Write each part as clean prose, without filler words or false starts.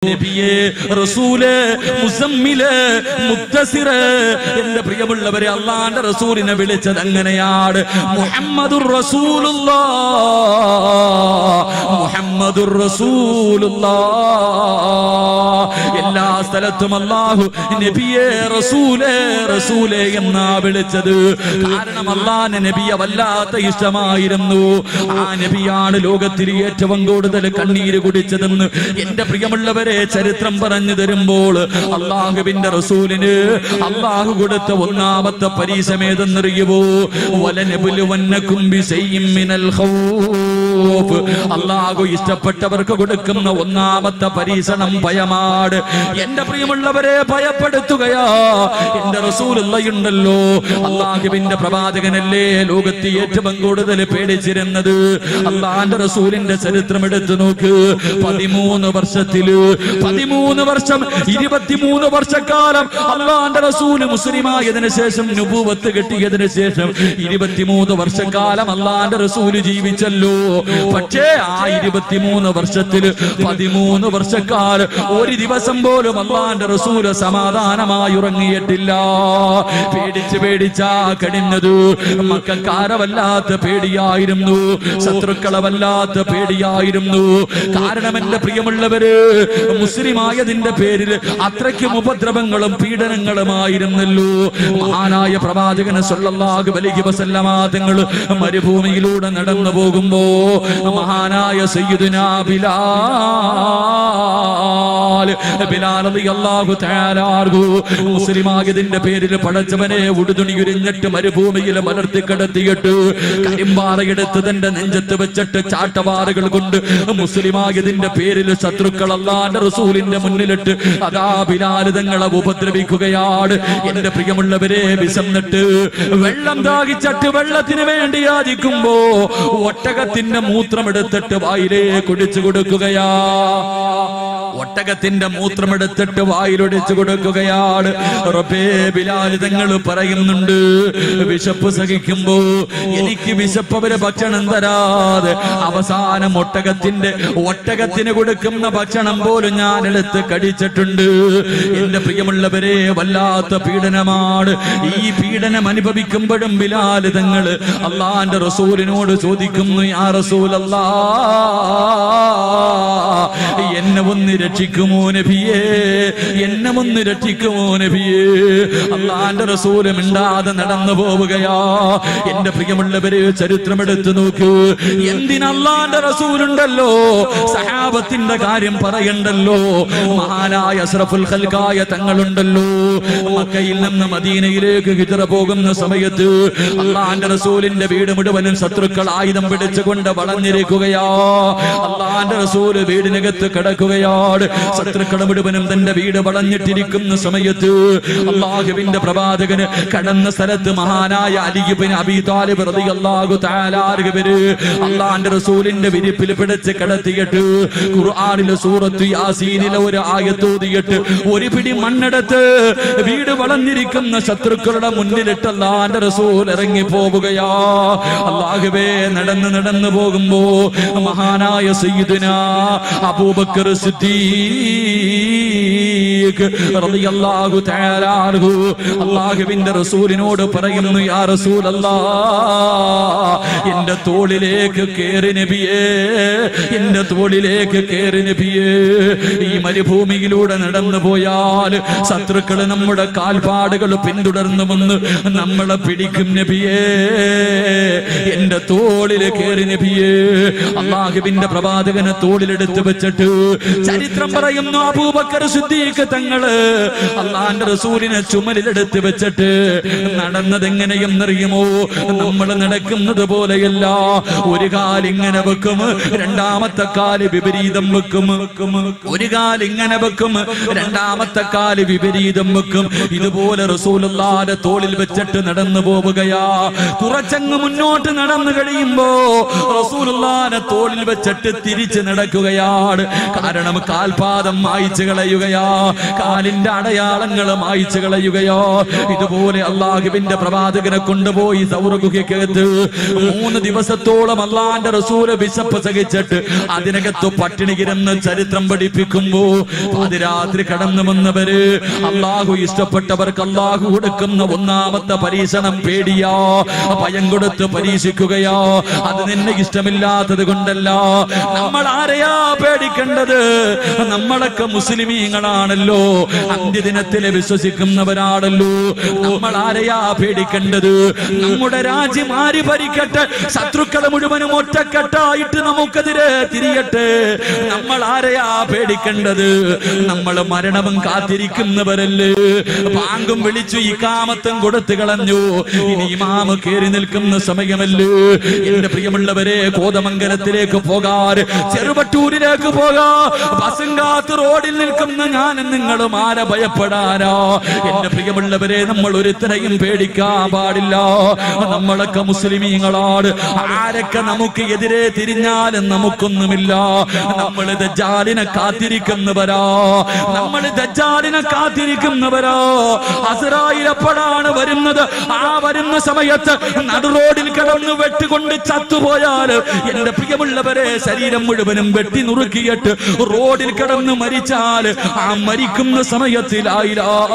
നബിയേ റസൂലേ മുസമ്മിലേ മുദ്ദസിറേ എന്റെ പ്രിയമുള്ളവരെ അല്ലാഹുവിന്റെ റസൂലിനെ വിളിച്ചത് അങ്ങനെയാണ് മുഹമ്മദുർ റസൂലുള്ളാഹ് മുഹമ്മദുർ റസൂലുള്ളാഹ് എല്ലാ സ്ഥലത്തും അല്ലാഹു നബിയേ റസൂലേ റസൂലേ എന്നാ വിളിച്ചത് കാരണം അല്ലാഹുവിന്റെ നബിയെ വല്ലാത്ത ഇഷ്ടമായിരുന്നു ആ നബിയാണ് ലോകത്തിൽ ഏറ്റവും കൂടുതൽ കണ്ണീര് കുടിച്ചതെന്ന് എന്റെ പ്രിയമുള്ളവരെ ചരിത്രം പറഞ്ഞു തരുമ്പോൾ അല്ലാഹുവിന്റെ റസൂലിന് അല്ലാഹു കൊടുത്ത ഒന്നാമത്തെ പരീക്ഷമേതെന്നറിയുമോ വലനബുലുവന്നകും ബിശൈഇൻ മിനൽ ഖൗഫ് അല്ലാഹു ഇഷ്ടപ്പെട്ടവർക്ക് കൊടുക്കുന്ന ഒന്നാമത്തെ പരീക്ഷണം ഭയമാണ് എന്റെ പ്രിയമുള്ളവരെ ഭയപ്പെടുത്തുകയാ എന്റെ റസൂലുള്ളാഹിയുണ്ടല്ലോ അല്ലാഹുവിന്റെ പ്രവാചകനല്ലേ ലോകത്ത് ഏറ്റവും കൂടുതൽ പേടിച്ചിരുന്നത് അല്ലാഹുവിന്റെ റസൂലിന്റെ ചരിത്രം എടുത്തു നോക്ക് 13 വർഷം 23 വർഷക്കാലം അല്ലാഹുവിന്റെ റസൂൽ മുസ്ലിമായതിനു ശേഷം നുബുവത്ത് കിട്ടിയതിനു ശേഷം 23 വർഷക്കാലം അല്ലാഹുവിന്റെ റസൂൽ ജീവിച്ചല്ലോ പക്ഷേ ആ 23 വർഷത്തിൽ 13 വർഷക്കാലം ഒരു ദിവസം പോലും അല്ലാഹുവിന്റെ റസൂൽ സമാധാനമായി ഉറങ്ങിയിട്ടില്ല പേടിച്ചാ കഴിഞ്ഞത് മക്കക്കാരെ വല്ലാത്ത പേടിയായിരുന്നു ശത്രുക്കളെ വല്ലാത്ത പേടിയായിരുന്നു കാരണം എന്റെ പ്രിയമുള്ളവര് മുസ്ലിമായതിന്റെ പേരിൽ അത്രയ്ക്കും ഉപദ്രവങ്ങളും പീഡനങ്ങളുമായിരുന്നല്ലോ മഹാനായ പ്രവാചകൻ സല്ലല്ലാഹു അലൈഹി വസല്ലമ തങ്ങൾ മരുഭൂമിയിലൂടെ നടന്നു പോകുമ്പോ മഹാനായ സയ്യിദുനാ ബിലാൽ റളിയല്ലാഹു തആല അൻഹു മുസ്ലിമായതിന്റെ പേരിൽ പടച്ചവനെ ഉടുതുണി ഉരിഞ്ഞിട്ട് മരുഭൂമിയിൽ മലർത്തി കിടത്തിയിട്ട് കരിമ്പാറയെടുത്ത് തന്റെ നെഞ്ചത്ത് വെച്ചിട്ട് ചാട്ടവാറുകൾ കൊണ്ട് മുസ്ലിമായതിന്റെ പേരിൽ ശത്രുക്കൾ അല്ലാഹുവിന്റെ റസൂലിന്റെ മുന്നിലിട്ട് അതാ ബിലാൽ തങ്ങളെ ഉപദ്രവിക്കുകയാണ് എന്റെ പ്രിയമുള്ളവരെ വിശന്നിട്ട് വെള്ളം ദാഹിച്ചിട്ട് വെള്ളത്തിന് വേണ്ടി യാചിക്കുമ്പോ ഒട്ടകത്തിന്റെ മൂത്രമെടുത്തിട്ട് വായിലേക്ക് ഒഴിച്ചു കൊടുക്കുകയാ ഒട്ടകത്തിന്റെ മൂത്രമെടുത്തിട്ട് വായിലൊടിച്ചു കൊടുക്കുകയാണ് റബ്ബേ ബിലാൽ തങ്ങൾ പറയുന്നുണ്ട് വിശപ്പ് സഹിക്കുമ്പോ എനിക്ക് വിശപ്പവരെ ഭക്ഷണം തരാതെ അവസാനം ഒട്ടകത്തിന് കൊടുക്കുന്ന ഭക്ഷണം പോലും ഞാൻ എടുത്ത് കടിച്ചിട്ടുണ്ട് എന്റെ പ്രിയമുള്ളവരെ വല്ലാത്ത പീഡനമാണ് ഈ പീഡനം അനുഭവിക്കുമ്പോഴും ബിലാൽ തങ്ങൾ അല്ലാഹുവിന്റെ റസൂലിനോട് ചോദിക്കുന്നു യാ റസൂലല്ലാഹ് എന്നെ ഒന്ന് രക്ഷിക്കുമോ നബിയേ എന്നെ ഒന്ന് രക്ഷിക്കുമോ നബിയേ അല്ലാഹുവിന്റെ റസൂൽ മിണ്ടാതെ നടന്നു പോവുകയാ എന്റെ പ്രിയമുള്ളവരെ ചരിത്രമെടുത്തു നോക്കൂ എന്തിന് അല്ലാഹുവിന്റെ റസൂലുണ്ടല്ലോ സഹാബത്തിന്റെ കാര്യം പറയണ്ടല്ലോ മഹാനായ അസ്റഫുൽ ഖൽഖായ തങ്ങളുണ്ടല്ലോ മക്കയിൽ നിന്ന് മദീനയിലേക്ക് ഹിജ്റ പോകുന്ന സമയത്ത് അല്ലാഹുവിന്റെ റസൂലിന്റെ വീട് മുഴുവനും ശത്രുക്കൾ ആയുധം പിടിച്ചുകൊണ്ട് വളഞ്ഞിരിക്കുകയാ അല്ലാഹുവിന്റെ റസൂൽ വീടിനകത്ത് കിടക്കുകയാണ് ശത്രുക്കൾ മുഴുവനും തന്റെ വീട് വളഞ്ഞിട്ടിരിക്കുന്ന സമയത്ത് അല്ലാഹുവിന്റെ പ്രവാചകന് കടന്ന സ്ഥലത്ത് മഹാനായ അലി ഇബ്നു അബീ ത്വാലിബ് റളിയല്ലാഹു തആല അൻഹു അല്ലാഹുവിന്റെ റസൂലിന്റെ വിരിപ്പിൽ പിടിച്ച് കിടത്തിയിട്ട് ഖുർആനിലെ സൂറത്ത് യാസീനിലെ ഒരു ആയത്ത് ഓതിയിട്ട് ഒരു പിടി മണ്ണെടുത്ത് വീട് വളഞ്ഞിരിക്കുന്ന ശത്രുക്കളുടെ മുന്നിലിട്ട് അല്ലാഹുവിന്റെ റസൂൽ ഇറങ്ങി പോവുകയാ അല്ലാഹുവേ നടന്നു പോകുമ്പോ മഹാനായ സയ്യിദുനാ അബൂബക്കർ സിദ്ദീഖ് റളിയല്ലാഹു തആല അൻഹു അല്ലാഹുവിന്റെ റസൂലിനോട് പറയുന്നു യാ റസൂലല്ലാഹ് എന്റെ തോളിലേക്ക് കേറി നബിയേ എന്റെ തോളിലേക്ക് കേറി നബിയേ ഈ മരുഭൂമിയിലൂടെ നടന്നു പോയാൽ ശത്രുക്കൾ നമ്മുടെ കാൽപാടുകൾ പിന്തുടർന്നു വന്ന് നമ്മളെ പിടിക്കും നബിയേ എന്റെ തോളിൽ കേറി നബിയേ അല്ലാഹുവിന്റെ പ്രവാചകനെ തോളിലെടുത്ത് വെച്ചിട്ട് ചരിത്രം പറയുന്നു അബൂബക്കർ സിദ്ദീഖ് തങ്ങള് അല്ലാഹുവിന്റെ റസൂലിനെ ചുമലിലെടുത്ത് വെച്ചിട്ട് നടന്നത് എങ്ങനെയെന്നറിയുമോ നമ്മൾ നടക്കുന്നത് പോലെയല്ല ഒരു കാലിങ്ങനെ വെക്കും രണ്ടാമത്തെ കാല് വിപരീതം വെക്കും ഒരു കാലിങ്ങനെ വെക്കും രണ്ടാമത്തെ കാല് വിപരീതം വെക്കും ഇതുപോലെ റസൂലുള്ളാഹിന്റെ തോളിൽ വെച്ചിട്ട് നടന്നു പോവുകയാ കുറച്ചങ്ങ് മുന്നോട്ട് നടന്നു കഴിയുമ്പോ റസൂലുള്ളാഹിന്റെ തോളിൽ വെച്ചിട്ട് തിരിച്ച് നടക്കുകയാണ് കാരണം കാൽപാദം മായ്ച്ചു കളയുകയാ കാലിന്റെ അടയാളങ്ങൾ മായ്ച്ചു കളയുകയോ. ഇതുപോലെ അള്ളാഹുവിന്റെ പ്രവാചകനെ കൊണ്ടുപോയി സൗർ ഗുഹയ്ക്കകത്ത് 3 ദിവസത്തോളം അള്ളാന്റെ റസൂല് വിശപ്പ് സഹിച്ചിട്ട് അതിനകത്ത് പട്ടിണി കിടന്ന് ചരിത്രം പഠിപ്പിക്കുമ്പോ പാതിരാത്രി കടന്നു വന്നവര് അള്ളാഹു ഇഷ്ടപ്പെട്ടവർക്ക് അള്ളാഹു കൊടുക്കുന്ന ഒന്നാമത്തെ പരീക്ഷണം പേടിയാ, ഭയം കൊടുത്ത് പരീക്ഷിക്കുകയോ. അത് നിന്നെ ഇഷ്ടമില്ലാത്തത് കൊണ്ടല്ല. നമ്മൾ ആരെയാ പേടിക്കേണ്ടത്? നമ്മളൊക്കെ മുസ്ലിമീങ്ങളാണല്ലോ, അന്ത്യദിനത്തിലെ വിശ്വസിക്കുന്നവരാണല്ലോ. നമ്മൾ ആരെയാ പേടിക്കേണ്ടത്? നമ്മുടെ രാജ്യം ആര് ഭരിക്കട്ടെ, ശത്രുക്കളെ മുഴുവനും ഒറ്റക്കെട്ടായിട്ട് നമുക്കെതിരെ തിരിയട്ടെ. നമ്മൾ ആരെയാ പേടിക്കേണ്ടത്? നമ്മൾ മരണവും കാത്തിരിക്കുന്നവരല്ലേ. പാങ്കും വിളിച്ചു ഇഖാമത്തും കൊടുത്തു കളഞ്ഞു. ഇനി ഇമാമ് കേറി നിൽക്കുന്ന സമയമല്ലേ. എന്റെ പ്രിയമുള്ളവരെ, കോതമംഗലത്തിലേക്ക് പോകാൻ, ചെറുവട്ടൂരിലേക്ക് പോകാ, ബസും കാത്ത് റോഡിൽ നിൽക്കുന്ന ഞാനും നിങ്ങളും ആരെ ഭയപ്പെടാനോ? എന്റെ പ്രിയമുള്ളവരെ, നമ്മൾ ഒരുത്തരെയും പേടിക്കാൻ പാടില്ല. നമ്മളൊക്കെ മുസ്ലിമീങ്ങളാണ്. ആരൊക്കെ നമുക്ക് എതിരെ തിരിഞ്ഞാലും നമുക്കൊന്നുമില്ല. നമ്മൾ ദജ്ജാലിനെ കാത്തിരിക്കുന്നവരാ. നമ്മൾ ദജ്ജാലിനെ കാത്തിരിക്കുന്നവരാ. അസ്രായേൽ എപ്പോഴാണ് വരുന്നത്? ആ വരുന്ന സമയത്ത് നടുറോഡിൽ കിടന്ന് വെട്ടുകൊണ്ട് ചത്തുപോയാൽ എന്റെ പ്രിയമുള്ളവരെ, ശരീരം മുഴുവനും വെട്ടി നുറുക്കിയിട്ട് റോഡിൽ കിടന്ന് മരിച്ചാൽ ആ മരിക്കുന്ന സമയത്തിൽ ലാ ഇലാഹ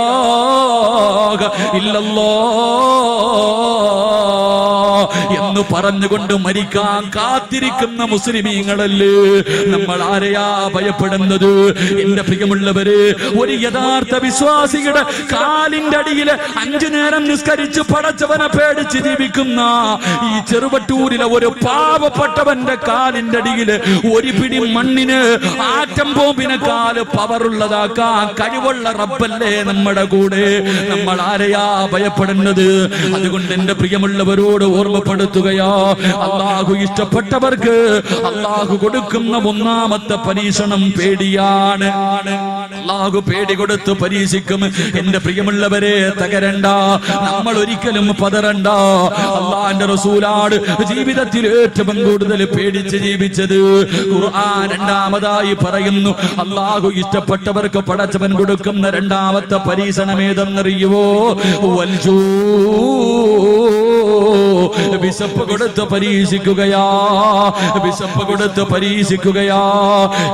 ഇല്ലല്ലാഹ് എന്ന് പറഞ്ഞുകൊണ്ട് മരിക്കാൻ കാത്തിരിക്കുന്ന മുസ്ലിമീങ്ങളല്ലേ. നമ്മൾ ആരെയാ ഭയപ്പെടുന്നത്? എന്റെ പ്രിയമുള്ളവരെ, ഒരു യഥാർത്ഥ വിശ്വാസിയുടെ കാലിന്റെ അടിയിൽ 5 നേരം നിസ്കരിച്ച് പടച്ചവനെ പേടിച്ച് ജീവിക്കുന്ന ഈ ചെറുവട്ടൂരിലെ ഒരു പാവപ്പെട്ടവന്റെ കാലിന്റെ അടിയിൽ ഒരു പിടി മണ്ണിന് ആറ്റം ബോംബിനെക്കാൾ പവറുള്ളതാക്കാൻ കഴിവുള്ള റബ്ബല്ലേ നമ്മുടെ കൂടെ. നമ്മൾ ആരെയാ ഭയപ്പെടുന്നത്? അതുകൊണ്ട് എന്റെ പ്രിയമുള്ളവരോട് ഓർമ്മപ്പെടുത്തുകയാ, അള്ളാഹു ഇഷ്ടപ്പെട്ടവർക്ക് അള്ളാഹു കൊടുക്കുന്ന ഒന്നാമത്തെ പരീക്ഷണം പേടിയാണ്. അള്ളാഹു പേടി കൊടുത്ത് പരീക്ഷിക്കും. എന്റെ പ്രിയമുള്ളവരെ, തകരണ്ട, നമ്മൾ ഒരിക്കലും പതറണ്ട. അള്ളാന്റെ റസൂലാണ് ജീവിതത്തിൽ ഏറ്റവും കൂടുതൽ പേടിച്ച് ജീവിച്ചത്. ഖുർആൻ രണ്ടാമതായി പറയുന്നു, അള്ളാഹു ഇഷ്ടപ്പെട്ടവർക്ക് പടച്ചവൻ കൊടുക്കുന്ന രണ്ടാമത്തെ പരീക്ഷണം ഏതെന്നറിയുവോ? വൽജൂ, വിശപ്പ് കൊടുത്ത് പരീക്ഷിക്കുകയാ. വിശപ്പ് കൊടുത്ത് പരീക്ഷിക്കുകയാ.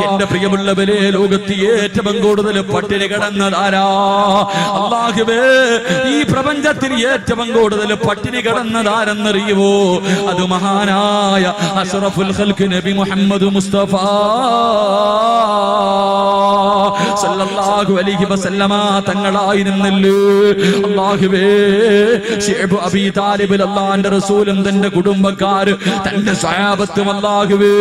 എന്റെ പ്രിയമുള്ളവരെ, ലോകത്ത് ഏറ്റവും കൂടുതൽ പട്ടിണി കിടന്നതാരാ? അല്ലാഹുവേ, ഈ പ്രപഞ്ചത്തിൽ ഏറ്റവും കൂടുതൽ പട്ടിണി കിടന്നതാരെന്നറിയുവോ? അത് മഹാനായ അഷ്റഫുൽ ഖൽഖ് നബി മുഹമ്മദ് മുസ്തഫ സല്ലല്ലാഹു അലൈഹി വസല്ലമ തങ്ങളായിരുന്നല്ലോ. അല്ലാഹുവേ, ശൈബ് അബീ താലിബ്, അല്ലാഹുവിന്റെ റസൂലും തന്റെ കുടുംബക്കാര്, തന്റെ സ്വഹാബത്തും അല്ലാഹുവേ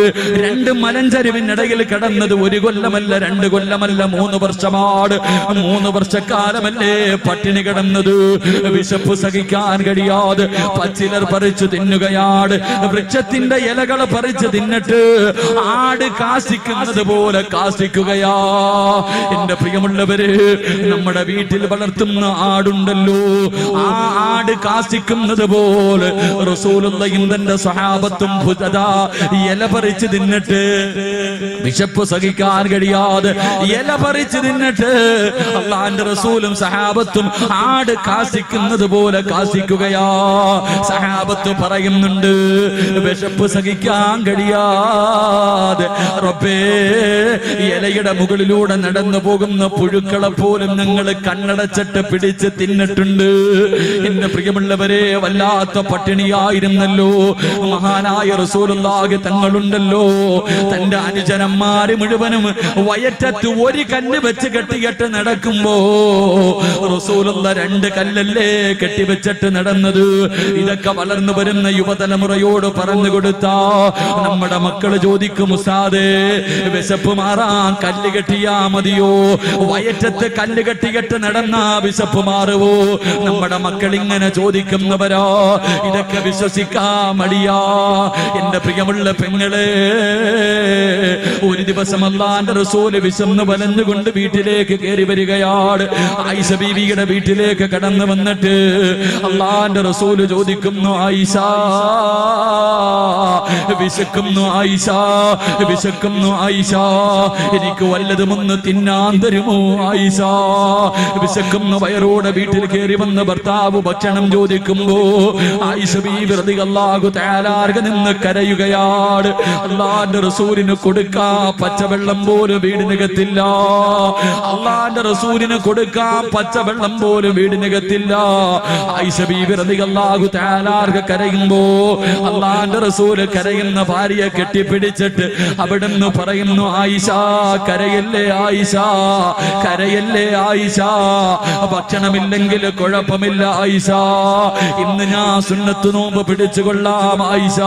2 മലഞ്ചരിവിനിടയിൽ കിടന്നത് 1 കൊല്ലമല്ല, 2 കൊല്ലമല്ല, 3 വർഷമാണ്. 3 വർഷക്കാലമല്ലേ പട്ടിണി കിടന്നത്. വിശപ്പ് സഹിക്കാൻ കഴിയാതെ പച്ചിലർ പറിച്ചു തിന്നുകയാണ്. വൃക്ഷത്തിന്റെ ഇലകൾ പറിച്ച് തിന്നിട്ട് ആട് കാസിക്കുന്നത് പോലെ കാസിക്കുകയാ. എന്റെ പ്രിയമുള്ളവര്, നമ്മുടെ വീട്ടിൽ വളർത്തുന്ന ആടുണ്ടല്ലോ, ആ ആട് കാസിക്കുന്നത് പോലെ റസൂലുള്ളാഹിയും തന്റെ സ്വഹാബത്തും ഇല പറിച്ച് തിന്നിട്ട് വിശപ്പ് സഹിക്കാൻ കഴിയാതെ ഇല പറിച്ച് തിന്നിട്ട് അള്ളാന്റെ റസൂലും സഹാബത്തും ആട് കാസിക്കുന്നത് പോലെ കാസിക്കുകയാ. സഹാബത്ത് പറയുന്നുണ്ട്, വിശപ്പ് സഹിക്കാൻ കഴിയാതെ റബ്ബേ, ഇലയുടെ മുകളിലൂടെ നടന്നു പോകുന്ന പുഴുക്കളെ പോലും ഞങ്ങൾ കണ്ണടച്ചിട്ട് പിടിച്ച് തിന്നിട്ടുണ്ട്. എന്റെ പ്രിയമുള്ളവരെ, വല്ലാത്ത പട്ടിണിയായിരുന്നല്ലോ. മഹാനായ റസൂലുള്ളാഹി തങ്ങളുണ്ടല്ലോ, തന്റെ അനുജനന്മാര് മുഴുവനും വയറ്റത്ത് 1 കല്ല് വെച്ച് കെട്ടിയിട്ട് നടക്കുമ്പോ റസൂലുള്ള 2 കല്ലല്ലേ കെട്ടിവെച്ചിട്ട് നടന്നത്. ഇതൊക്കെ വളർന്നു വരുന്ന യുവതലമുറയോട് പറഞ്ഞു കൊടുത്താ നമ്മുടെ മക്കള് ചോദിക്കും, ഉസ്താദേ, വിശപ്പ് മാറാൻ കല്ല് കെട്ടിയാ മതിയോ? വയറ്റത്ത് കല്ല് കെട്ടിയിട്ട് നടന്നാ വിശപ്പ് മാറുവോ? നമ്മുടെ മക്കൾ ഇങ്ങനെ ചോദിക്കുന്നവരോ. ഇതൊക്കെ വിശ്വസിക്കാൻ മടിയാ. എന്റെ പ്രിയമുള്ള പെങ്ങളെ, ഒരു ദിവസം അല്ലാഹുവിന്റെ റസൂൽ വിശന്ന് വലഞ്ഞുകൊണ്ട് വീട്ടിലേക്ക് കയറി വരികയാണ്. ആയിഷ ബീവിയുടെ വീട്ടിലേക്ക് കടന്നു വന്നിട്ട് അല്ലാഹുവിന്റെ റസൂൽ ചോദിക്കുന്നു, ആയിഷ, വിശക്കുന്നു ആയിഷ, വിശക്കുന്നു ആയിഷ, എനിക്ക് വല്ലതുമൊന്ന് തിന്നാൻ തിന്നാൻ തരുമോ ആയിഷ? വിശക്കുന്ന വയറോടെ വീട്ടിൽ കയറി വന്ന ഭർത്താവ് ഭക്ഷണം ചോദിക്കുമ്പോ ആയിഷ ബീവി റളിയല്ലാഹു തആല നിന്ന് കരയുകയാണ്. അല്ലാഹുവിന്റെ റസൂലിന് കൊടുക്കാൻ പച്ചവെള്ളം പോലും വീടിനകത്തില്ല. അല്ലാഹുവിന്റെ റസൂലിന് കൊടുക്കാൻ പച്ചവെള്ളം പോലും വീടിനകത്തില്ല. ആയിഷ ബീവി റളിയല്ലാഹു തആല കരയുമ്പോ അല്ലാഹുവിന്റെ റസൂല് കരയുന്ന ഭാര്യയെ കെട്ടിപ്പിടിച്ചിട്ട് അവിടുന്ന് പറയുന്നു, ആയിഷ കരയല്ലേ ആയിഷ, കരയല്ലേ ആയിഷ, ഭക്ഷണമില്ലെങ്കിൽ കുഴപ്പമില്ല ആയിഷ, ഇന്ന് ഞാൻ സുന്നത്ത് നോമ്പ് പിടിച്ചുകൊള്ളാം ആയിഷ.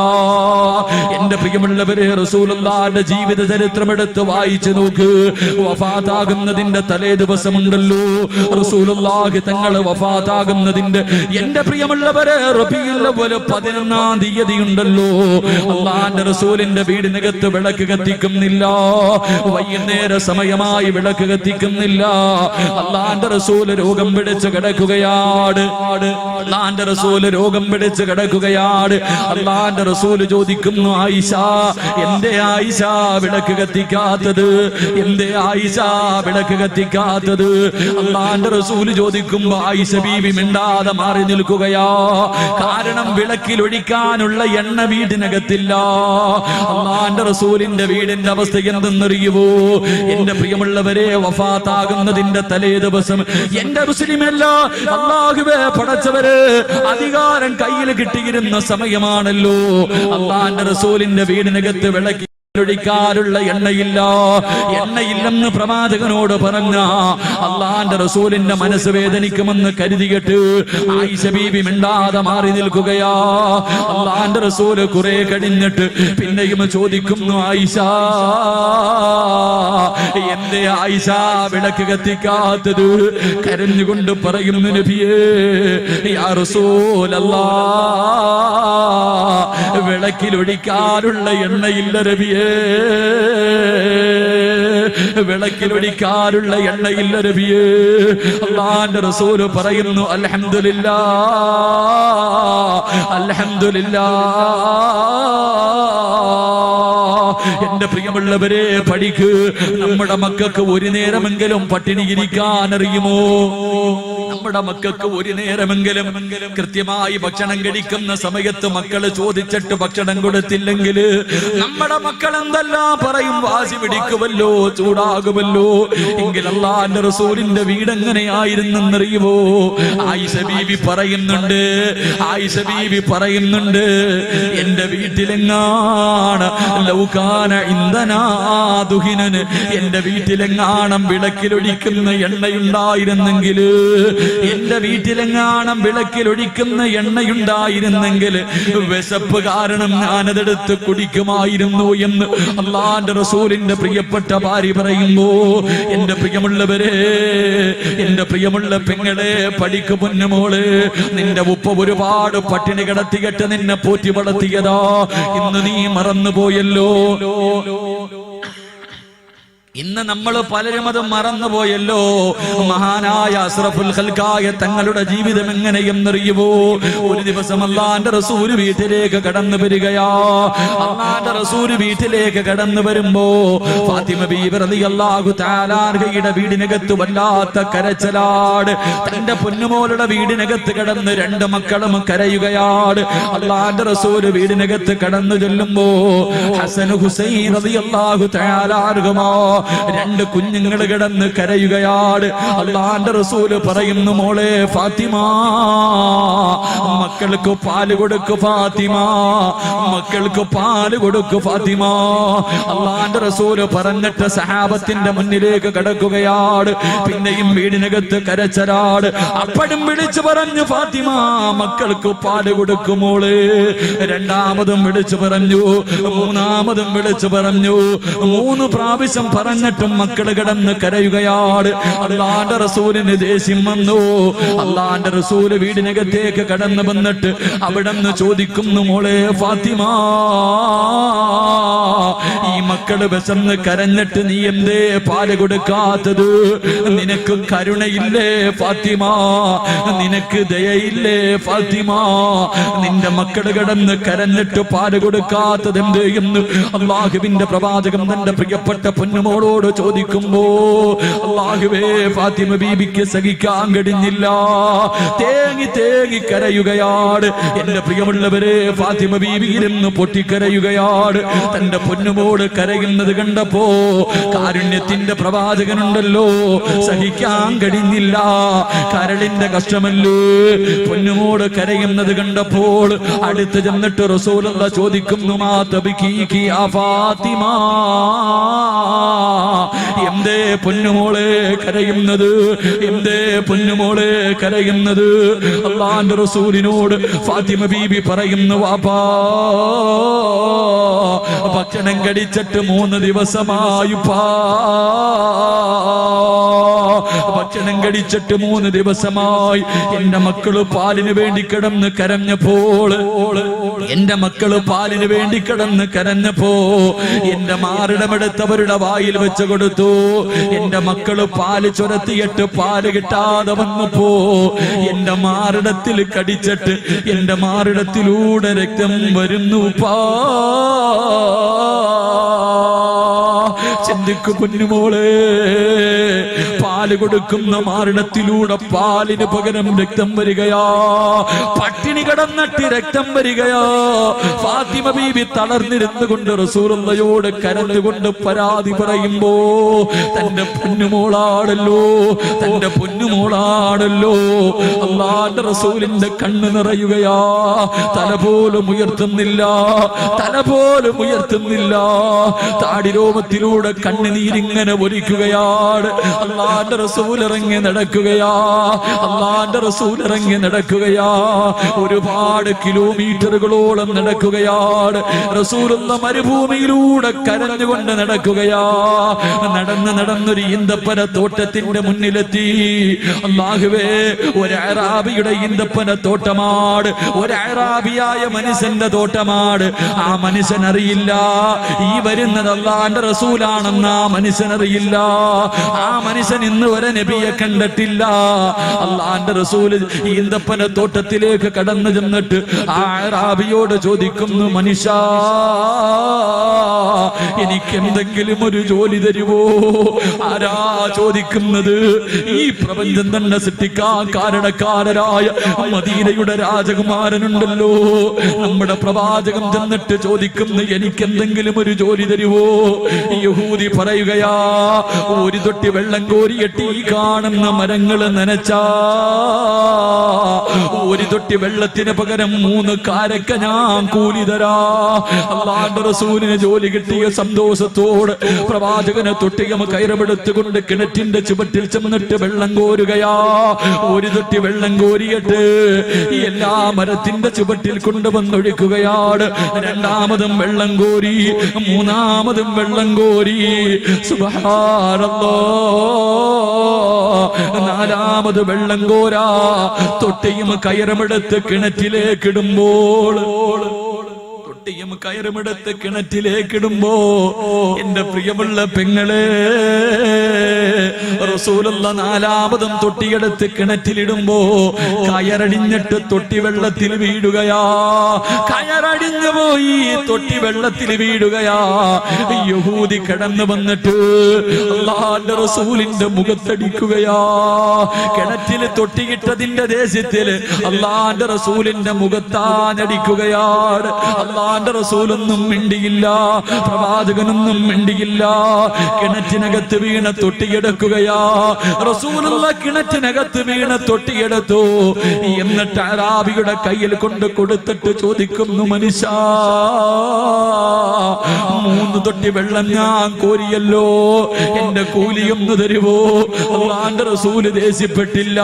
എന്റെ പ്രിയമുള്ളവരെ, റസൂലുള്ളാഹിന്റെ ജീവിത ചരിത്രം എടുത്ത് വായിച്ചു നോക്ക്. വഫാത്താകുന്നതിന്റെ തലേ ദിവസമുണ്ടല്ലോ, റസൂലുള്ളാഹി തങ്ങൾ വഫാത്താകുന്നതിന്റെ, എന്റെ പ്രിയമുള്ളവരെ, റബീഉൽ അവ്വൽ 11-ാം തീയതി ഉണ്ടല്ലോ, അല്ലാഹുവിന്റെ റസൂലിന്റെ വീടിനകത്ത് വിളക്ക് കത്തിക്കുന്നില്ല. വൈകുന്നേര സമയമായി വിളക്ക് കത്തിക്കുന്നില്ല. അല്ലാഹുവിന്റെ റസൂൽ രോഗം പിടിച്ച് കിടക്കുകയാണ്. അല്ലാഹുവിന്റെ റസൂൽ രോഗം പിടിച്ച് കിടക്കുകയാണ്. അല്ലാഹുവിന്റെ റസൂൽ ചോദിക്കുന്നു, ആയിഷ, എന്റെ ആയിഷ വിളക്ക് കത്തിക്കാത്തത്, എന്റെ ആയിഷ വിളക്ക് കത്തിക്കാത്തത്? അല്ലാഹുവിന്റെ റസൂൽ ചോദിക്കുമ്പോ ആയിഷ ബീവി മിണ്ടാതെ മാറി നിൽക്കുകയാ. കാരണം വിളക്കിൽ ഒഴിക്കാനുള്ള എണ്ണ വീടിനകത്തില്ല. അല്ലാഹുവിന്റെ റസൂലിന്റെ വീടിന്റെ അവസ്ഥ എന്തെന്നറിയുവോ? എന്റെ പ്രിയമുള്ളവരെ, വഫാത്താകുന്നതിന്റെ തലേ ദിവസം, എന്റെ മുസ്ലിമല്ല, അല്ലാഹുവേ പടച്ചവരെ, അധികാരം കയ്യിൽ കിട്ടിയിരുന്ന സമയമാണല്ലോ. അല്ലാഹുവിന്റെ റസൂലിന്റെ വീടിനകത്ത് വിളക്കി ഒഴിക്കാനുള്ള എണ്ണയില്ല. എണ്ണയില്ലെന്ന് പ്രവാചകനോട് പറഞ്ഞ അല്ലാഹുവിന്റെ റസൂലിന്റെ മനസ്സ് വേദനിക്കുമെന്ന് കരുതിയിട്ട് ആയിഷ ബീബി മിണ്ടാതെ മാറി നിൽക്കുകയാ. അല്ലാഹുവിന്റെ റസൂല് കുറെ കഴിഞ്ഞിട്ട് പിന്നെയും ചോദിക്കുന്നു, ആയിഷ, എന്റെ ആയിഷ വിളക്ക് കത്തിക്കാത്തത്? കരഞ്ഞുകൊണ്ട് പറയുന്നു, നബിയേ, യാ റസൂലല്ലാഹ്, വിളക്കിൽ ഒഴിക്കാനുള്ള എണ്ണയില്ല നബിയേ, വിളക്കിലൊഴിക്കാനുള്ള എണ്ണയില്ല നബിയേ. അല്ലാഹുവിന്റെ റസൂല് പറയുന്നു, അൽഹംദുലില്ലാഹ്, അൽഹംദുലില്ലാഹ്. എന്റെ പ്രിയമുള്ളവരെ, പഠിക്ക്. നമ്മുടെ മക്കൾക്ക് ഒരു നേരമെങ്കിലും പട്ടിണിയിരിക്കാൻ അറിയുമോ? നമ്മുടെ മക്കൾക്ക് ഒരു നേരമെങ്കിലും കൃത്യമായി ഭക്ഷണം കഴിക്കുന്ന സമയത്ത് മക്കള് ചോദിച്ചിട്ട് ഭക്ഷണം കൊടുത്തില്ലെങ്കിൽ നമ്മുടെ മക്കൾ എന്തെല്ലാം പറയും? വാശി പിടിക്കുമല്ലോ, ചൂടാകുമല്ലോ. എങ്കിൽ അല്ലാഹുവിന്റെ റസൂലിന്റെ വീട് എങ്ങനെയായിരുന്നെന്നറിയുമോ? ആയിഷ ബീവി പറയുന്നുണ്ട്, ആയിഷ ബീവി പറയുന്നുണ്ട്, എന്റെ വീട്ടിലെങ്ങാണ് ലൗകാന ഇന്ധനാ ദുഹിനൻ, എന്റെ വീട്ടിലെങ്ങാണം വിളക്കിലൊഴിക്കുന്ന എണ്ണയുണ്ടായിരുന്നെങ്കിൽ, എന്റെ വീട്ടിലെങ്ങാണം വിളക്കിലൊഴിക്കുന്ന എണ്ണയുണ്ടായിരുന്നെങ്കിൽ വിശപ്പ് കാരണം ഞാനതെടുത്ത് കുടിക്കുമായിരുന്നു എന്ന് അല്ലാഹുവിന്റെ റസൂലിന്റെ പ്രിയപ്പെട്ട ഭാര്യ പറയുമ്പോ, എന്റെ പ്രിയമുള്ളവരെ, എന്റെ പ്രിയമുള്ള പെങ്ങളെ, പഠിക്കു പൊന്നുമോള്. നിന്റെ ഉപ്പ ഒരുപാട് പട്ടിണി കിടത്തിയിട്ട് നിന്നെ പോറ്റി വളർത്തിയതാ, ഇന്ന് നീ മറന്നുപോയല്ലോ. ഇന്ന് നമ്മൾ പലരും അത് മറന്നുപോയല്ലോ. മഹാനായ അസ്റഫുൽ ഖൽഖായ തങ്ങളുടെ ജീവിതം എങ്ങനെയെന്നറിയുമോ? ഒരു ദിവസം അല്ലാഹുവിന്റെ റസൂൽ വീട്ടിലേക്ക് കടന്നു വരികയാ. അല്ലാഹുവിന്റെ റസൂൽ വീട്ടിലേക്ക് കടന്നു വരുമ്പോ ഫാത്തിമ ബീവി റളിയല്ലാഹു തആല അൻഹയുടെ വീടിനകത്ത് വല്ലാത്ത കരച്ചിലാണ്. തന്റെ പൊന്നുമോളുടെ വീടിനകത്ത് കിടന്ന് രണ്ട് മക്കളും കരയുകയാണ്. അല്ലാഹുവിന്റെ റസൂൽ വീടിനകത്ത് കടന്നു ചെല്ലുമ്പോ ഹസൻ ഹുസൈൻ റളിയല്ലാഹു തആല അൻഹുമാ രണ്ട് കുഞ്ഞുങ്ങൾ കിടന്ന് കരയുകയാണ്. അല്ലാഹുവിന്റെ റസൂല് പറയുന്നു, മോളെ ഫാത്തിമ, മക്കൾക്ക് പാല് കൊടുക്കു ഫാത്തിമ, മക്കൾക്ക് പാല് കൊടുക്കു ഫാത്തിമ. അല്ലാഹുവിന്റെ റസൂല് പറഞ്ഞിട്ട് സഹാബത്തിന്റെ മുന്നിലേക്ക് കടക്കുകയാണ്. പിന്നെയും വീടിനകത്ത് കരച്ചരാട്. അപ്പോഴും വിളിച്ചു പറഞ്ഞു, ഫാത്തിമ, മക്കൾക്ക് പാല് കൊടുക്കും മോളെ. രണ്ടാമതും വിളിച്ചു പറഞ്ഞു, മൂന്നാമതും വിളിച്ചു പറഞ്ഞു. 3 പ്രാവശ്യം പറഞ്ഞിട്ടും മക്കള് കിടന്ന് കരയുകയാണ്. അല്ലാഹുവിന്റെ റസൂലിന് ദേഷ്യം വന്നു. അല്ലാഹുവിന്റെ റസൂല് വീടിനകത്തേക്ക് കടന്നു വന്നിട്ട് അവിടെന്ന് ചോദിക്കുന്നു, മോളെ ഫാത്തിമ, ഈ മക്കള് വിശന്ന് കരഞ്ഞിട്ട് നീ എന്തേ പാല് കൊടുക്കാത്തത്? നിനക്ക് കരുണയില്ലേ ഫാത്തിമ? നിനക്ക് ദയയില്ലേ ഫാത്തിമ? നിന്റെ മക്കള് കിടന്ന് കരഞ്ഞിട്ട് പാല് കൊടുക്കാത്തത് എന്ത് എന്ന് അല്ലാഹുവിന്റെ പ്രവാചകൻ തന്റെ പ്രിയപ്പെട്ട പൊന്നുമോൾ പൊന്നുമോളോട് ചോദിക്കുമ്പോ അല്ലാഹുവേ ഫാത്തിമ ബീബിക്ക് സഹിക്കാൻ കഴിഞ്ഞില്ല, തേങ്ങി തേങ്ങി കരയുകയാണ്. എന്റെ പ്രിയമുള്ളവരെ, ഫാത്തിമ ബീബി ഇരുന്ന് പൊട്ടിക്കരയുകയാണ്. തന്റെ പൊന്നുമോട് കരയുന്നത് കണ്ടപ്പോ കാരുണ്യത്തിന്റെ പ്രവാചകനുണ്ടല്ലോ, സഹിക്കാൻ കഴിഞ്ഞില്ല. കരളിന്റെ കഷ്ടമല്ലേ പൊന്നുമോട് കരയുന്നത് കണ്ടപ്പോൾ അടുത്ത് ചെന്നിട്ട് റസൂലുള്ളാഹി ചോദിക്കുന്നു, മാ തബ്കീകി യാ ഫാത്തിമ, എന്തേ പൊന്നുമോളെ കരയുന്നത്, എന്തേ പൊന്നുമോളെ കരയുന്നത്? അല്ലാഹുവിന്റെ റസൂലിനോട് ഫാത്തിമ ബീബി പറയുന്നു, വാപ്പാ ഭക്ഷണം കഴിച്ചിട്ട് 3 ദിവസമായുപ്പാ, ഭക്ഷണം കഴിച്ചിട്ട് 3 ദിവസമായി. എന്റെ മക്കള് പാലിന് വേണ്ടി കിടന്ന് കരഞ്ഞപ്പോൾ, എന്റെ മക്കള് പാലിന് വേണ്ടി കിടന്ന് കരഞ്ഞപ്പോ എന്റെ മാറിടമെടുത്തവരുടെ വായിൽ വെച്ച് കൊടുത്തു. എന്റെ മക്കള് പാല് ചുരത്തിയിട്ട് പാല് കിട്ടാതെ വന്നപ്പോ എന്റെ മാറിടത്തിൽ കടിച്ചിട്ട് എന്റെ മാറിടത്തിലൂടെ രക്തം വരുന്നു. ചിന്തിക്കു കുഞ്ഞുമോളെ, പാല് കൊടുക്കുന്ന മാറിടത്തിലൂടെ പാലിന് പകരം രക്തം വരികയാ, പട്ടിണി കിടന്നിട്ട് രക്തം വരികയാ. ഫാത്തിമ ബീബി തളർന്നിരുന്നു കൊണ്ട് റസൂലുള്ളാഹിയോട് കരഞ്ഞുകൊണ്ട് പരാതി പറയുമ്പോ തന്റെ പൊന്നുമോളാണല്ലോ, തന്റെ പൊന്നുമോളാണല്ലോ. അല്ലാഹുവിന്റെ റസൂലിന്റെ കണ്ണ് നിറയുകയാ. തല പോലും ഉയർത്തുന്നില്ല, തല പോലും ഉയർത്തുന്നില്ല. താടിരോമത്തിലൂടെ കണ്ണുനീരിങ്ങനെ ഒലിക്കുകയാണ്. അല്ലാഹുവിന്റെ റസൂൽ ഇറങ്ങി നടക്കുകയാ, അല്ലാഹുവിന്റെ റസൂൽ ഇറങ്ങി നടക്കുകയാ. ഒരുപാട് കിലോമീറ്ററുകളോളം നടക്കുകയാണ്. റസൂലുള്ള മരുഭൂമിയിലൂടെ കരഞ്ഞുകൊണ്ട് നടക്കുകയാ. നടന്ന് നടന്നൊരു ഈന്തപ്പന തോട്ടത്തിന്റെ മുന്നിലെത്തി. അല്ലാഹുവേ, ഒരു അറാബിയുടെ ഈന്തപ്പന തോട്ടമാണ്, ഒരു അറാബിയായ മനുഷ്യന്റെ തോട്ടമാണ്. ആ മനുഷ്യൻ അറിയില്ല ഈ വരുന്നത് അല്ലാഹുവിന്റെ റസൂലാണെന്ന്. ആ മനുഷ്യൻ അറിയില്ല, ആ മനുഷ്യൻ ഇന്ന് വരെ നബിയെ കണ്ടിട്ടില്ല. അല്ലാഹുവിന്റെ റസൂൽ ഈന്തപ്പന തോട്ടത്തിലേക്ക് കടന്നു ചെന്നിട്ട് ആ അറാബിയോട് ചോദിക്കുന്നു, മനുഷ്യ, എനിക്ക് എന്തെങ്കിലും ഒരു ജോലി തരുവോ? ആരാ ചോദിക്കുന്നത്? ഈ പ്രപഞ്ചം തന്നെ സൃഷ്ടിക്കാൻ കാരണക്കാരനായ മദീനയുടെ രാജകുമാരനുണ്ടല്ലോ, നമ്മുടെ പ്രവാചകൻ ചെന്നിട്ട് ചോദിക്കുന്നു, എനിക്ക് എന്തെങ്കിലും ഒരു ജോലി തരുവോ? യഹൂദി പറയുകയാ, ഒരു തൊട്ടി വെള്ളം കോരിയിട്ട് ഈ കാണുന്ന മരങ്ങൾ നനച്ചാ ഒരു തൊട്ടി വെള്ളത്തിന് പകരം 3 കാരക്ക ഞാൻ കൂലി തരാ. അല്ലാഹുവിന്റെ റസൂലിന് ജോലി കിട്ടിയ സന്തോഷത്തോടെ പ്രവാചകനെ തൊട്ടിയം കയറമെടുത്തുകൊണ്ട് കിണറ്റിന്റെ ചുവട്ടിൽ ചെന്നിട്ട് വെള്ളം കോരുകയാ. ഒരു തൊട്ടി വെള്ളം കോരിയിട്ട് എല്ലാ മരത്തിന്റെ ചുവട്ടിൽ കൊണ്ടുവന്നൊഴിക്കുകയാണ്. രണ്ടാമതും വെള്ളം കോരി, മൂന്നാമതും വെള്ളം കോരി. സുബ്ഹാനല്ലാഹ്, നാലാമത് വെള്ളം കോരാ. തൊട്ടിയും കയറമെടുത്ത് കിണറ്റിലേക്കിടുമ്പോൾ, തൊട്ടിയും കയറുമെടുത്ത് കിണറ്റിലേക്കിടുമ്പോ എന്റെ പ്രിയമുള്ള പെങ്ങളെ, റസൂലുള്ളാഹി 4ാമതും തൊട്ടിയെടുത്ത് കിണറ്റിലിടുമ്പോ കയറടിഞ്ഞിട്ട് തൊട്ടി വെള്ളത്തിൽ വീഴുകയാ. കയറടിഞ്ഞു പോയി, തൊട്ടി വെള്ളത്തിൽ വീഴുകയാ. യഹൂദി കടന്നു വന്നിട്ട് അല്ലാഹുവിന്റെ റസൂലിന്റെ മുഖത്തടിക്കുകയാ. കിണറ്റില് തൊട്ടിയിട്ടതിന്റെ ദേശത്തില് അല്ലാഹുവിന്റെ റസൂലിന്റെ മുഖത്താനടിക്കുകയാണ്. അല്ലാഹുവിന്റെ റസൂലൊന്നും മിണ്ടിയില്ല, പ്രവാചകനൊന്നും മിണ്ടിയില്ല. കിണറ്റിനകത്ത് വീണ തൊട്ടിയെടുക്കുകയാ. റസൂലുള്ളാഹി കിണറ്റിനകത്ത് വീണ തൊട്ടിയെടുത്തു. എന്നിട്ട് അറാബിയുടെ കയ്യിൽ കൊണ്ട് കൊടുത്തിട്ട് ചോദിക്കുന്നു, മനുഷ്യ, 3 തൊട്ടി വെള്ളം ഞാൻ കോരിയല്ലോ, എന്റെ കൂലിയൊന്ന് തരുവോ? അല്ലാഹുവിന്റെ റസൂല് ദേഷ്യപ്പെട്ടില്ല.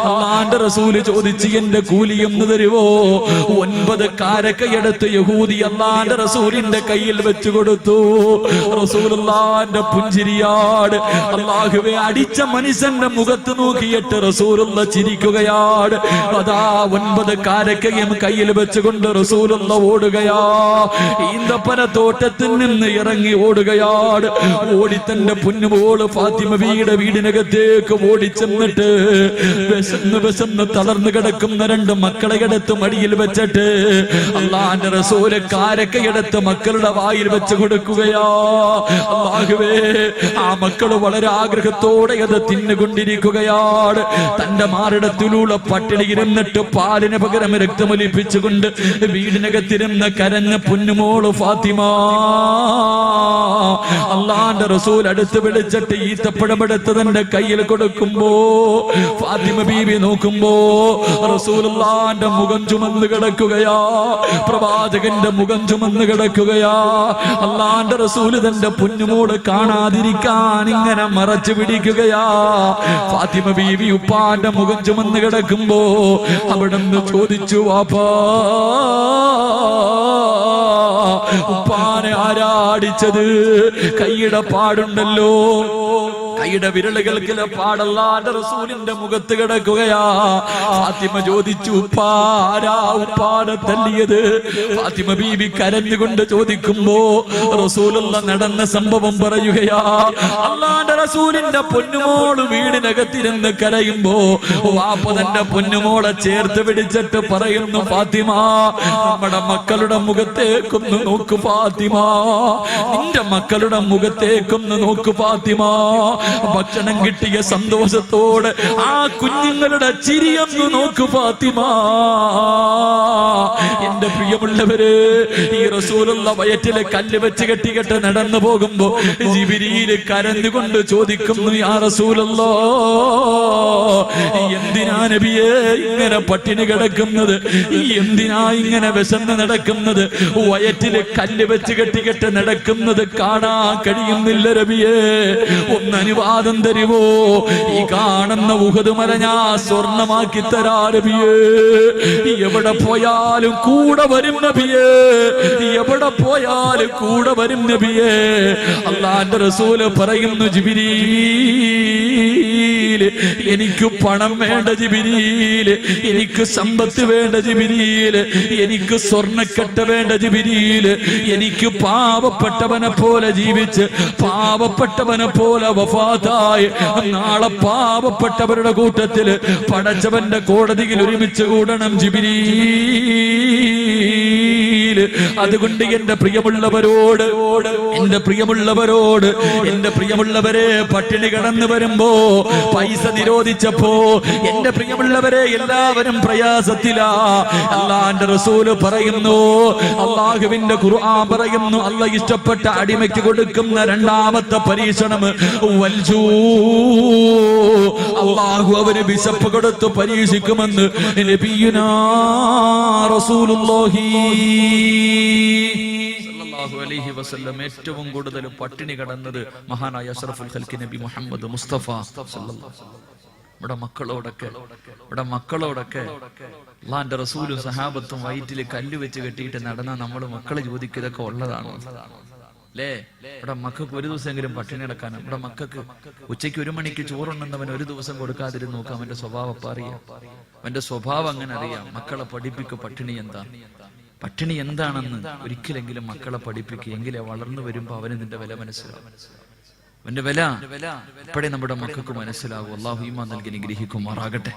അല്ലാഹുവിന്റെ റസൂല് ചോദിച്ച്, എന്റെ കൂലിയൊന്ന് തരുവോ? 9 കാരക്കയെടുത്ത് യഹൂദി അല്ലാഹുവിന്റെ റസൂലിന്റെ കയ്യിൽ വെച്ചു കൊടുത്തു. റസൂലുള്ളാഹിന്റെ പുഞ്ചിരിയാണ്. അല്ലാഹുവേ, അടിച്ച മനുഷ്യന്റെ മുഖത്ത് നോക്കിയിട്ട് റസൂലുള്ളാഹി ചിരിക്കുകയാണ്. അതാ 9 കാരക്കയും കയ്യിൽ വെച്ചുകൊണ്ട് റസൂലുള്ളാഹി ഓടുകയാ. ഈന്തപ്പന തോട്ടത്തിൽ നിന്ന് ഇറങ്ങി ഓടുകയാണ്. ഓടി തന്റെ പൊന്നുമോള് ഫാത്തിമ ബീവിയുടെ വീടിനകത്തേക്ക് ഓടിച്ചെന്നിട്ട് വിശന്ന് തളർന്നു കിടക്കുന്ന 2 മക്കളെ എടുത്ത് മടിയിൽ വെച്ചിട്ട് അല്ലാഹുവിന്റെ റസൂൽ റസൂല് കാരക്കയെടുത്ത് മക്കളുടെ വായിൽ വെച്ച് കൊടുക്കുകയാ. അല്ലാഹുവേ, ആ മക്കള് വളരെ ആഗ്രഹത്തോടെ അത് തിന്നുകൊണ്ടിരിക്കുകയാണ്. തന്റെ മാറിടത്തിലുള്ള പട്ടിണി ഇരുന്നിട്ട് പാലിന് പകരം രക്തമൊലിപ്പിച്ചുകൊണ്ട് വീടിനകത്തിരുന്ന് കരഞ്ഞ പൊന്നുമോള് ഫാത്തിമ. അള്ളാന്റെ റസൂൽ അടുത്ത് വിളിച്ചിട്ട് ഈത്തപ്പഴമെടുത്ത് തന്റെ കയ്യിൽ കൊടുക്കുമ്പോ ഫാത്തിമ ബീവി നോക്കുമ്പോ റസൂലുള്ളാന്റെ മുഖം ചുമന്ന് കിടക്കുകയാ, പ്രവാചകന്റെ മുഖം ചുമന്ന് കിടക്കുകയാ. അള്ളാന്റെ റസൂല് തന്റെ പൊന്നുമോള് കാണാതിരിക്കാൻ ഇങ്ങനെ മറച്ചു പിടിക്കുകയാ. ഫാത്തിമ ബീവി ഉപ്പാന്റെ മുഖം ചുമന്ന് കിടക്കുമ്പോ അവിടുന്ന് ചോദിച്ചു, വാപ്പാ, ഉപ്പാനെ ആരാടിച്ചത്? കൈയുടെ പാടുണ്ടല്ലോ, കൈയുടെ വിരലുകൾക്കിലെ പാടല്ലാന്റെ റസൂലിന്റെ മുഖത്ത് കിടക്കുകയാ. ഫാത്തിമ ചോദിച്ചു, ഉപ്പാരാ ഉപ്പാനെ തല്ലിയത്? ഫാത്തിമ ബീബി കരഞ്ഞുകൊണ്ട് ചോദിക്കുമ്പോ റസൂലുള്ള നടന്ന സംഭവം പറയുകയാ. അല്ലാന്റെ റസൂലിന്റെ പൊന്നുമോള് വീടിനകത്തിരുന്ന് കരയുമ്പോ വാപ്പ തന്റെ പൊന്നുമോളെ ചേർത്ത് പിടിച്ചിട്ട് പറയുന്നു, ഫാത്തിമ, നമ്മുടെ മക്കളുടെ മുഖത്തേക്കൊന്ന് നോക്ക് ഫാത്തിമ, നിന്റെ മക്കളുടെ മുഖത്തേക്കൊന്ന് നോക്ക് ഫാത്തിമ. ഭക്ഷണം കിട്ടിയ സന്തോഷത്തോടെ ആ കുഞ്ഞുങ്ങളുടെ ചിരിയൊന്ന് നോക്ക് ഫാത്തിമ. എന്റെ പ്രിയമുള്ളവര്, ഈ റസൂലുള്ള വയറ്റിലെ കല്ല് വെച്ച് കെട്ടിക്കെട്ട് നടന്നു പോകുമ്പോ ജിബ്രീല് കരഞ്ഞുകൊണ്ട് ചോദിക്കുന്നു, യാ റസൂലല്ലാ, എന്തിനാ നബിയേ ഇങ്ങനെ പട്ടിണി കിടക്കുന്നത്? എന്തിനാ ഇങ്ങനെ വിശന്ന് നടക്കുന്നത്? വയറ്റില് കല്ല് വെച്ച് കെട്ടിക്കെട്ട് നടക്കുന്നത് കാണാൻ കഴിയുന്നില്ല നബിയേ, ഒന്ന് അനുവാദം തരുവോ? ഈ കാണുന്ന ഉഹദ് മല ഞാൻ സ്വർണമാക്കി തരാ നബിയേ. എവിടെ പോയാലും കൂടെ വരും നബിയേ, എവിടെ പോയാലും കൂടെ വരും നബിയേ. അല്ലാഹുവിന്റെ റസൂല് പറയുന്നു, ജിബ്രീൽ, എനിക്ക് പണം വേണ്ട ജിബ്രീൽ, എനിക്ക് സമ്പത്ത് വേണ്ട ജിബ്രീൽ, എനിക്ക് സ്വർണ്ണക്കെട്ട് വേണ്ട ജിബ്രീൽ, എനിക്ക് പാവപ്പെട്ടവനെ പോലെ ജീവിച്ച് പാവപ്പെട്ടവനെ പോലെ വഫാത്തായി നാളെ പാവപ്പെട്ടവരുടെ കൂട്ടത്തിൽ പടച്ചവന്റെ കോടതിയിൽ ഒരുമിച്ച് കൂടണം ജിബ്രീൽ. അതുകൊണ്ട് എന്റെ പ്രിയമുള്ളവരോട്, എന്റെ പ്രിയമുള്ളവരോട്, എന്റെ പ്രിയമുള്ളവരെ, പട്ടിണി കടന്നു വരുമ്പോ പൈസ നിരോധിച്ചപ്പോ എന്റെ പ്രിയമുള്ളവരെ എല്ലാവരും പ്രയാസത്തിലാ. അല്ലാഹുവിന്റെ റസൂല് പറയുന്നു, അല്ലാഹുവിന്റെ ഖുർആൻ പറയുന്നു, അല്ലാഹ് ഇഷ്ടപ്പെട്ട അടിമയ്ക്ക് കൊടുക്കുന്ന രണ്ടാമത്തെ പരീക്ഷണം വൽജൂ. അല്ലാഹു അവന് വിശപ്പ് കൊടുത്ത് പരീക്ഷിക്കുമെന്ന് നബിയുനാ റസൂലുള്ളാഹി സല്ലല്ലാഹു അലൈഹി വസല്ലം ഏറ്റവും കൂടുതൽ പട്ടിണി കടന്നത് മഹാനായ അഷ്റഫുൽ ഖൽഖ് നബി മുഹമ്മദ് മുസ്തഫ സല്ലല്ലാഹു അലൈഹി വസല്ലം. ഇവിടെ മക്കളോടൊക്കെ അല്ലാഹുവിന്റെ റസൂലും സഹാബത്തും വയറ്റിൽ കല്ല് വെച്ച് കെട്ടിയിട്ട് നടന്ന നമ്മള് മക്കളെ ചോദിക്കുക, ഇതൊക്കെ ഉള്ളതാണ് അല്ലേ? ഇവിടെ മക്കൾക്ക് ഒരു ദിവസമെങ്കിലും പട്ടിണി കിടക്കാനും, ഇവിടെ മക്കൾക്ക് ഉച്ചയ്ക്ക് 1 മണിക്ക് ചോറുണ്ടെന്നവൻ ഒരു ദിവസം കൊടുക്കാതിരുന്ന് നോക്കാം. അവന്റെ സ്വഭാവം അറിയാം, അവന്റെ സ്വഭാവം അങ്ങനെ അറിയാം. മക്കളെ പഠിപ്പിക്കുക, പട്ടിണി എന്താണെന്ന് ഒരിക്കലെങ്കിലും മക്കളെ പഠിപ്പിക്കുക. എങ്കിലേ വളർന്നു വരുമ്പോ അവന് നിന്റെ വില മനസ്സിലാവും. അവന്റെ വില ഇപ്പോഴേ നമ്മുടെ മക്കൾക്ക് മനസ്സിലാവും. അല്ലാഹു ഈമാൻ നൽകി അനുഗ്രഹിക്കുമാറാകട്ടെ.